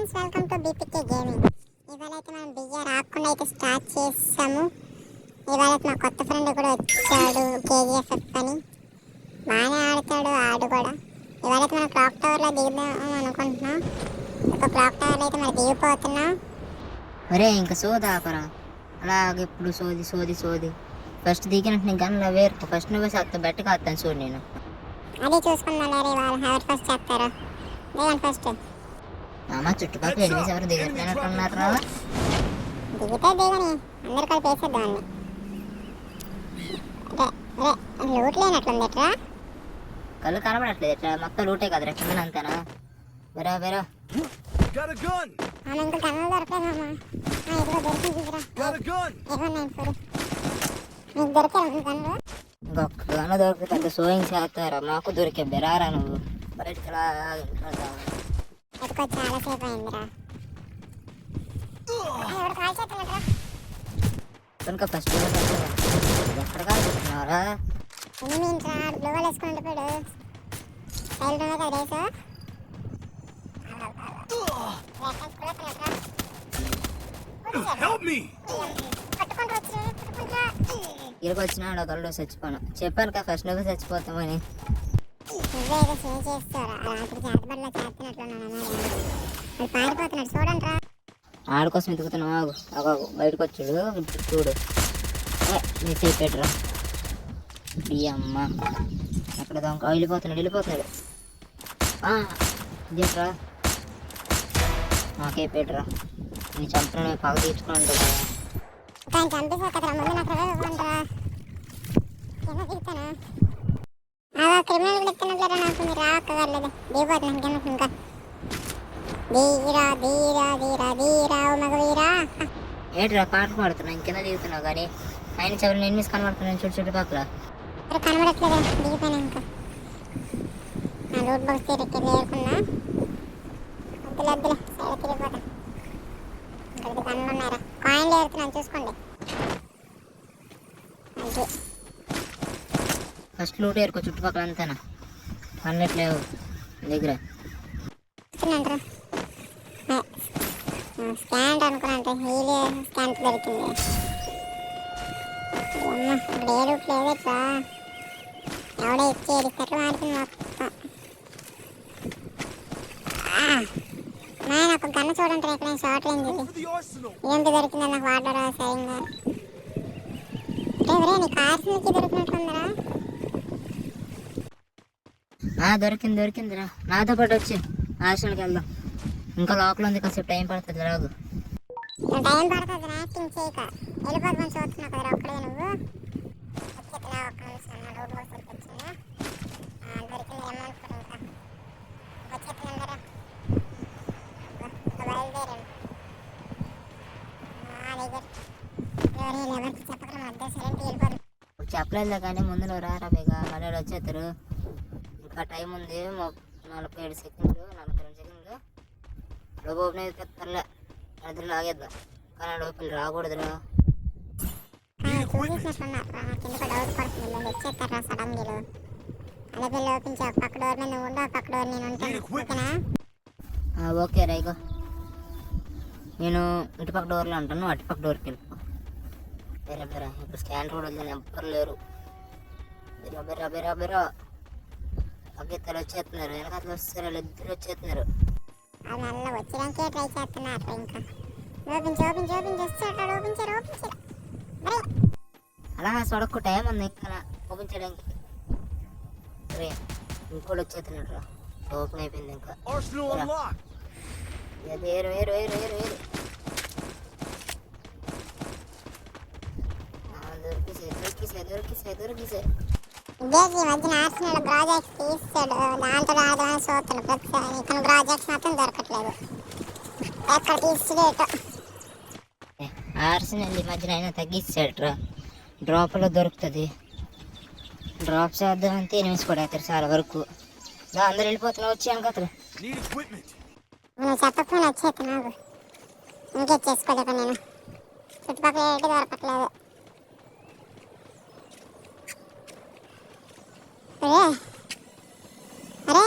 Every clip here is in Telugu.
Friends, welcome to BPK gaming. ఇవాళ అయితే మనం బియ్య రాకుండా అయితే స్టార్ట్ చేసాము. ఇవాళ మా కొత్త ఫ్రెండ్ కూడా వచ్చాడు, కేజీఎఫ్ఎఫ్ అని. బాగానే ఆడతాడు ఆడు కూడా. ఇవాళ అయితే మనం క్లాక్ టవర్లో దిగుదాం అనుకుంటున్నాం. ఒక క్లాక్ టవర్లో అయితే మనం దిగిపోతున్నాం. ఒరే ఇంకా సోది ఆపరా, అలాగే ఇప్పుడు సోది సోది సోది. ఫస్ట్ దిగినట్టు నీకు గన్నులు వేరుకు, ఫస్ట్ నువ్వే సత్తా బెట్టగా వస్తాను చూడు నేను. అదే చూసుకుందాం. వాళ్ళు ఎవరు ఫస్ట్ చేస్తారో. దిగండి ఫస్ట్. అమ్మ చుట్టుపక్కల ఎనిమిది ఎవరు దిగట్లేనట్టున్నారా? దిగితే దిగని అందరు కలిపి వేసేద్దామని. లూట్ లేనట్లుంది ఎట్రా. కళ్ళు కనబడట్లేదు ఎట్లా, మొత్తం లూటే కదా ఎక్కడ అంతేనా? బెరా బెరా ఇంకా కన్నులు దొరకలేదమ్మా. ఇదిగో దొరికింది చూసిరా. ఏమన్నా చూడు, నీకు దొరికాయి కన్నులు. ఇంకొక గన్న దొరికితే పెద్ద సోయింగ్ చేస్తారా? మాకు దొరికే బెరారా నువ్వు బయటికి రా. ఎత్తుకో, చాలాసేపు అయిందిరా. ఎవరు కాల్ చేస్తున్నట్రా? కనుక ఫస్ట్ ఎక్కడ కాల్చుతున్నారా? ఏంట్రా బ్లూ వాళ్ళు వేసుకుని పోయాడు. సైలెంట్ కదా రేసు. ఇక్కడికి వచ్చినాడు ఒకళ్ళు చచ్చిపోను. చెప్పాను కదా ఫస్ట్ నువ్వు చచ్చిపోతామని. నువ్వే ఏదో సేవ్ చేస్తారా? రాత్రి చేతబడిలో చేస్తున్నట్లున్నాను. అది పారిపోతున్నాడు చూడండి రా. ఆడ కోసం ఎదుగుతున్నావు. ఆగు బయటకు వచ్చాడు ఇప్పుడు చూడు. మెసేజ్ పెట్టరా అమ్మ. అక్కడ వెళ్ళిపోతున్నాడు ఇదేట్రా. మాకే పెట్టరా, నీ చంపని పగ తీర్చుకుంటా. చంపేసా కదా ముందు నాకు ఇవ్వండిరా. ఏమో దిగుతానా? క్రిమినల్ కూడా ఇస్తున్నట్లేరా నాకు. మీరు రాక్కర్లేదు, దిగిపోతున్నాను ఇంకా. ధీరా ధీరా ధీరా ధీరా ఓ మగవీరా. ఏంటిరా పాటలు పాడుతున్నావు ఇంకెంత దిగుతున్నావు కానీ ఆయన చెవులు ఎన్ని కనబడుతున్నాను చుట్టుపక్కల. కనబడట్లేదా? దిగిపోయినా ఇంకా. రూట్ బాక్స్ లేకుండా వద్దులే సైడ్ తిరిగిపోతా. ఇక్కడ కన్నులు ఉన్నారా? కాయిన్లు ఏరుతున్నాను చూసుకోండి. అది ఫస్ట్ లూట్ ఏరుకో చుట్టుపక్కల అంతేనా? అన్నట్లేవు దగ్గర. స్కాంట్ అనుకున్నా, హీలీ స్కాంట్ దొరికింది. ఇప్పుడు ఏ రూట్ లేదు ఇట్లా. ఎవడో ఇచ్చి ఏడిస్తట్లు మారుతుంది మొత్తం. నాకు గన్ను చూడండి ఇక్కడ షార్ట్ రేంజ్ ఇది. ఏంటి దొరికిందా నాకు వాటర్ సరిగ్గా. ఎవరే నీ కార్స్ నుంచి దొరికినట్లుందరా? దొరికిందిరా. నాతో పాటు వచ్చి హాస్టల్కి వెళ్దాం. ఇంకా లోపల ఉంది, కాసేపు టైం పడుతుంది. రాదు టైం పడుతుంది. యాక్టింగ్ చేయక వెళ్ళిపోతామని చూస్తున్నావు కదా ఒక్కడే నువ్వు. వచ్చేట్లా ఒక్క నిమిషం రోడ్ బాక్స్ వచ్చిందా? దొరికింది ఏమనుకుంటా. ఇంకా వచ్చేస్తున్నారా? బయలుదేరాను. ఎవరికి చెప్పకుండా మధ్య సైలెంట్ వెళ్ళిపోతుంది. చెప్పలేదు కానీ ముందు నువ్వు రారా బేగా, మళ్ళీ వచ్చేస్తారు. ఇంకా టైం ఉంది 47 సెకండ్లు 42 సెకండ్లు. లోపు ఓపెన్ అయిపోతారులే, అద్దరు లాగేద్దాం. కానీ లోపల రాకూడదురా. చూసేసినట్టున్నారు. నాకు ఎందుకు డౌట్ పడుతుంది. వచ్చేస్తారా సడన్ గిలు. అలా పిల్లలు ఓపించి పక్క డోర్ మీద నువ్వు ఉండవు, పక్క డోర్ నేను ఉంటాను. ఓకేనా? ఓకే రైగో. నేను ఇటుపక్క డోర్లో ఉంటాను, అటుపక్క డోర్కి వెళ్ళిపో. బెరా ఇప్పుడు స్కాన్ కూడా వద్దని ఎవ్వరు లేరు. బెరా అగ్గెత్తలు వచ్చేస్తున్నారు. వెనకాతలు వస్తారు, వాళ్ళు ఇద్దరు వచ్చేస్తున్నారు. అది అలా వచ్చేదానికే ట్రై చేస్తున్నారు. ఇంకా ఓపించారు. అలా సొడక్కు టైం ఉంది ఇంకా ఓపించడానికి. ఇంకోటి వచ్చేస్తున్నాడు రా. ఓపెన్ అయిపోయింది ఇంకా. వేరు దొరికిసే. ఈ మధ్యన ఆర్సనల్ ప్రాజెక్ట్స్ తీస్తాడు, దాంతో ఆడదాన్ని చూస్తాను ప్రతిసారి. ఇక్కడ ప్రాజెక్ట్స్ మాత్రం దొరకట్లేదు. ఎక్కడ తీసేట ఆర్సనల్ ఈ మధ్యన అయినా తగ్గిస్తాడు రా. డ్రాప్లో దొరుకుతుంది. డ్రాప్ చేద్దామంటే ఎనిమిది కూడా అవుతారు చాలా వరకు. అందరు వెళ్ళిపోతున్నా వచ్చాను కదా. నువ్వు చెప్పకపోయినా వచ్చేది నాకు. ఇంకెచ్చేసుకోలేక నేను చుట్టుపక్కల ఏంటి దొరకట్లేదు. అరే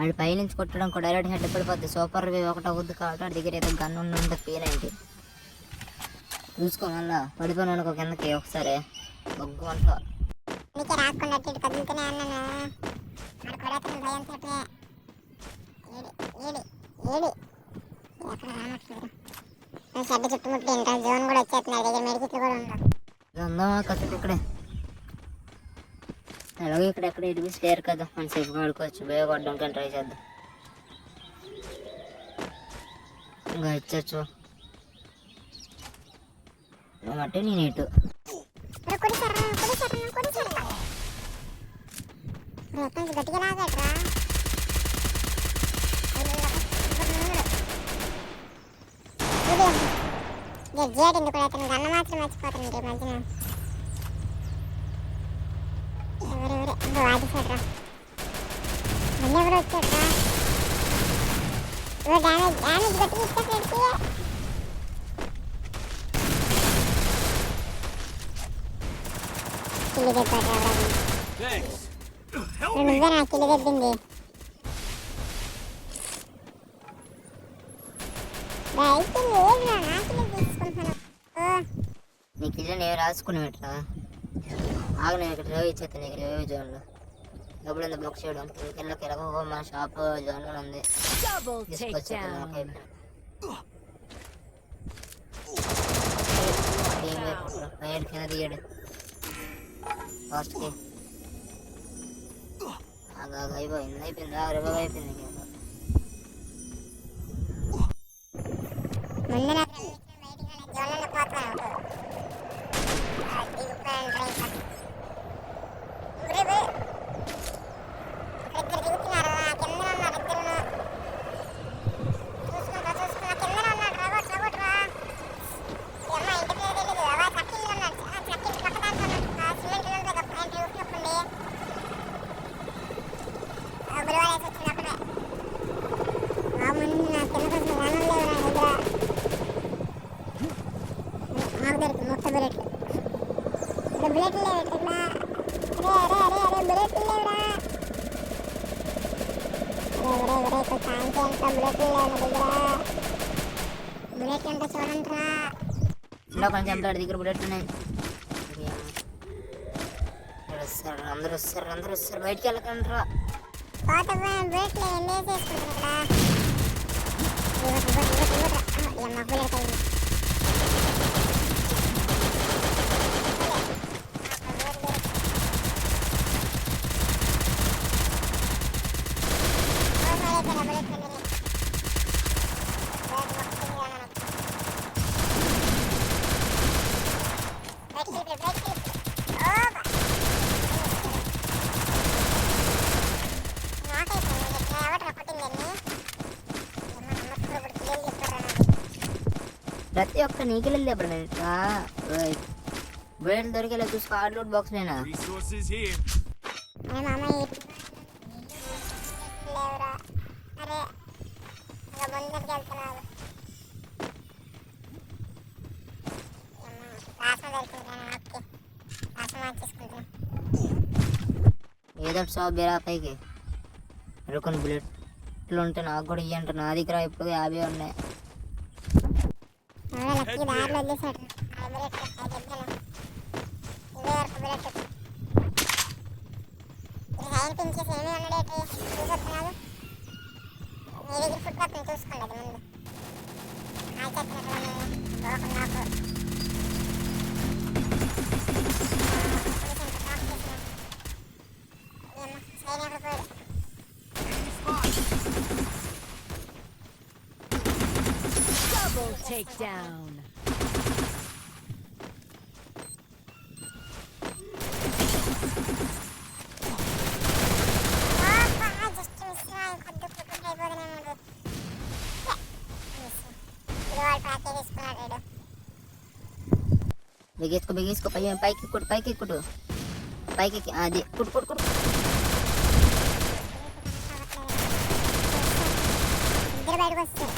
ఆడు పైనుంచి కొట్టడం కూడా డైరెక్ట్ హెడ్ పడిపోద్ది. సూపర్ వేవ్ ఒకటి అవుద్ది కాబట్టి వాడి దగ్గర ఏదో గన్ ఉంటుంది పేరేంటి చూసుకో. మళ్ళా పడిపోయిన ఒక కిందకి ఒకసారి బొగ్గు అంటా అందుకే రాకుండా అటు ఇటు కదులుతూనే అన్నాను. ఆడ కొడతాను భయం తోటే. ఏడి ఎక్కడ రానట్లేదు. షెడ్ చుట్టుముట్టి ఇంటర్ జోన్ కూడా వచ్చేస్తున్నాడు. దగ్గర మెడికిట్లు కూడా ఉండవు. ఉందామా కత్తి ఇక్కడే అలాగే ఇక్కడెక్కడ ఇటు స్టేర్ కదా మన సేఫ్గా ఆడుకోవచ్చు. బేగ కొట్టడానికి ట్రై చేద్దాం. ఇంకా ఇచ్చచ్చు అంటే నేను ఇటు గట్టిగా లాగట్రా. జేడ్ ఎందుకు అతను గన్న మాత్రం మర్చిపోతుంది ఈ మధ్యన. ఎవరెవరే వాడిసాడ్రా. మళ్ళీ ఎవరు వచ్చాడ్రా. డ్యామేజ్ గట్టిగా ఇచ్చేసరికి కిల్లి దెబ్బడ్రా. Thanks. Help me. నువ్వే నా కిల్లి దెబ్బింది. అయిపోయింది ఏదిరా నా కిల్లి తీసుకుంటున్నాను. నీకు ఇల్లు నేను రాసుకుని పెట్టరా. ఆగు నేను ఇక్కడ రేవ్ ఇచ్చేస్తాను. నీకు రేవ్ జోన్లో డబ్బులు ఉంది బ్లాక్ చేయడం. కిందకి ఎలాగో మా షాప్ జోన్లో ఉంది. తీసుకొచ్చేది కింద తీయడు ఫాస్ట్కి. అయిపోయింది రివైవ్ అయిపోయింది. ముందు నాకు జోన్లలో పోతున్నాను. ఇద్దరు దిగుతున్నారు. కింద ఉన్నారు ఇద్దరు. చూసుకున్నా కింద ఉన్నాడు. రాబోట్రా అమ్మ ఇంటి పేరు తెలీదు. అలా చక్కిళ్ళు ఉన్నాడు. చక్కిళ్ళు పక్క దాంట్లో ఉన్నాడు. సిమెంట్ ఆయన రూఫ్ నొప్పండి. గురువారేసి వచ్చినప్పుడే ముందు నా కింద కొంచెం వనం లేవురా దగ్గర. మాకు దొరికి మొత్తం బుల్లెట్లు. ఇక్కడ బుల్లెట్లు లేవు. ఇక్కడ అరే బుల్లెట్లు లేవురా. ఇక్కడ కాంతి అంతా బుల్లెట్లు లేవు నా దగ్గర. బుల్లెట్లు అంటే చూడండిరా. ఇలా కొంచెం చంపాడు దగ్గర బుల్లెట్లు ఉన్నాయి. అందరూ వస్తారు బయటికి వెళ్ళకండి రా. కోట బుల్లెట్లు ఎన్ని వేసేసుకుంటారు ఇక్కడ. అమ్మ బుల్లెట్ అయింది. ప్రతి ఒక్క నీకెళ్ళి లేపడు నేను బుల్లెట్ దొరికేలా చూసుకో. హార్డ్ బాక్స్ నేనా Resources here. లేవురా. అరే ముందరికి వెళ్తున్నాడు. రాసం దొరికింది. రాసం మార్చేసుకుంటున్నాను. ఏదో షాప్ బేరా పైకి కొన్ని బుల్లెట్లు ఉంటే నాకు కూడా ఇవ్వండి. నా దగ్గర ఇప్పుడు 50 ఉన్నాయి. లక్కీ దారిలో వదిలేసాడు. ఇవే వరకు బుల్లెట్ సైన్ పించేసి ఏమీ ఉన్నాడేటి చూసొస్తున్నాడు. మీ దగ్గర ఫుట్పాత్ చూసుకోండి. అది ముందు ఆచేస్తున్నట్టు నాకు సైన్ ఎక్కడ పోయాడు. Double takedown. జస్ట్ మిస్ కొద్ది ఫుట్ అయిపోతున్నాడు. వాళ్ళు ప్యాకేజ్ తీసుకున్నాడు. బిగేసుకో పైకి ఎక్కుడు పైకి అది కుట్టు ఇద్దరు బయటకు వస్తారు.